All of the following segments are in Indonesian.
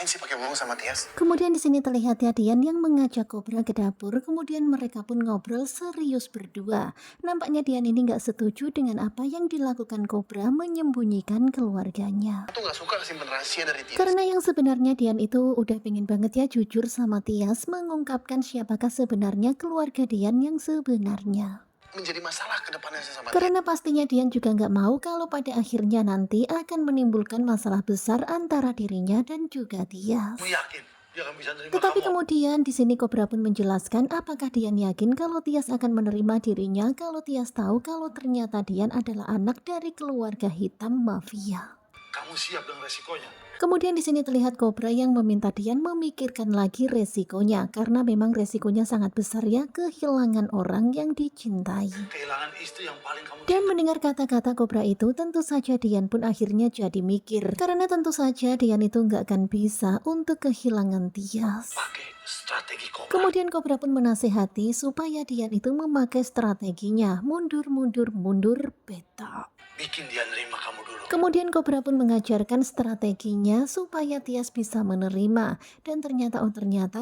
ngapain sih pakai bohong sama Tias? Kemudian di sini terlihat ya Dian yang mengajak Kobra ke dapur, kemudian mereka pun ngobrol serius berdua. Nampaknya Dian ini nggak setuju dengan apa yang dilakukan Kobra menyembunyikan keluarganya. Aku nggak suka kesimpan rahasia dari Tias. Karena yang sebenarnya Dian itu udah pengen banget ya jujur sama Tias, mengungkapkan siapakah sebenarnya keluarga Dian yang sebenarnya. Menjadi masalah ke depannya sama Tias. Karena pastinya Dian juga nggak mau kalau pada akhirnya nanti akan menimbulkan masalah besar antara dirinya dan juga Tias. Kamu yakin dia akan bisa nerima Tetapi kamu? kemudian di sini Kobra pun menjelaskan apakah Dian yakin kalau Tias akan menerima dirinya kalau Tias tahu kalau ternyata Dian adalah anak dari keluarga hitam mafia. Kamu siap dengan resikonya? Kemudian di sini terlihat Kobra yang meminta Dian memikirkan lagi resikonya karena memang resikonya sangat besar ya, kehilangan orang yang dicintai. Kehilangan istri yang paling kamu Dan mendengar kata-kata Kobra itu, tentu saja Dian pun akhirnya jadi mikir. Karena tentu saja Dian itu nggak akan bisa untuk kehilangan Tias. pakai strategi Kobra. Kemudian Kobra pun menasehati supaya Dian itu memakai strateginya, mundur, mundur, mundur, beta. Bikin dia nerima kamu dulu. Kemudian Kobra pun mengajarkan strateginya supaya Tias bisa menerima. Dan ternyata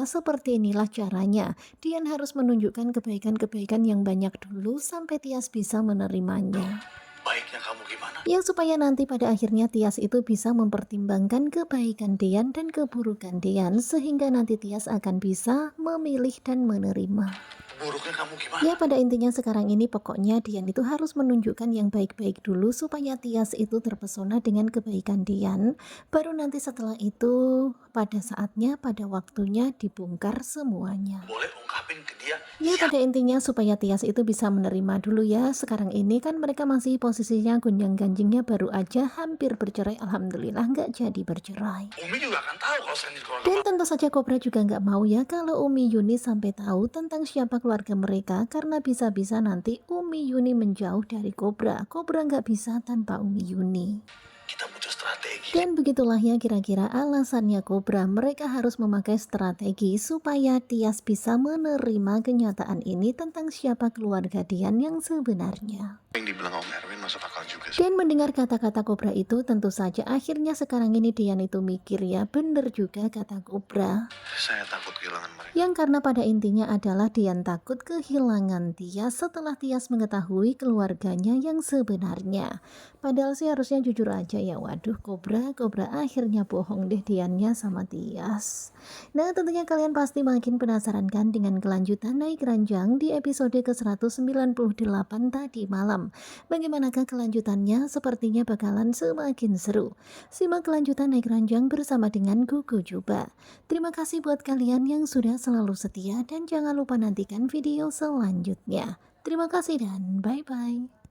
seperti inilah caranya. Dian harus menunjukkan kebaikan-kebaikan yang banyak dulu sampai Tias bisa menerimanya. Baiknya kamu gimana? Ya supaya nanti pada akhirnya Tias itu bisa mempertimbangkan kebaikan Dian dan keburukan Dian sehingga nanti Tias akan bisa memilih dan menerima. Buruknya kamu gimana? Ya pada intinya sekarang ini pokoknya Dian itu harus menunjukkan yang baik-baik dulu supaya Tias itu terpesona dengan kebaikan Dian. Baru nanti setelah itu pada saatnya pada waktunya dibongkar semuanya. Boleh ungkapin ke dia. Ya pada intinya supaya Tias itu bisa menerima dulu ya. Sekarang ini kan mereka masih posisinya gonjang-ganjingnya baru aja hampir bercerai. Alhamdulillah nggak jadi bercerai. Umi juga akan tahu kalau saya ini keluarga Dan tentu saja Kobra juga nggak mau ya kalau Umi Yuni sampai tahu tentang siapa keluarga mereka karena bisa-bisa nanti Umi Yuni menjauh dari Kobra. Kobra nggak bisa tanpa Umi Yuni. Kita butuh strategi. Dan begitulah ya kira-kira alasannya Kobra. Mereka harus memakai strategi supaya Tias bisa menerima kenyataan ini tentang siapa keluarga Dian yang sebenarnya. Yang dibilang Om Erwin masuk akal juga sih. Dan mendengar kata-kata Kobra itu tentu saja akhirnya sekarang ini Dian itu mikir ya bener juga kata Kobra. Saya takut kehilangan mereka. Yang karena pada intinya adalah Dian takut kehilangan Tias setelah Tias mengetahui keluarganya yang sebenarnya. Padahal sih harusnya jujur aja ya, waduh Kobra akhirnya bohong deh Diannya sama Tias. Nah tentunya kalian pasti makin penasaran kan dengan kelanjutan naik ranjang di episode ke-198 tadi malam. Bagaimanakah kelanjutannya? Sepertinya bakalan semakin seru. Simak kelanjutan naik ranjang bersama dengan Gugu Juba. Terima kasih buat kalian yang sudah selalu setia dan jangan lupa nantikan video selanjutnya. Terima kasih dan bye-bye.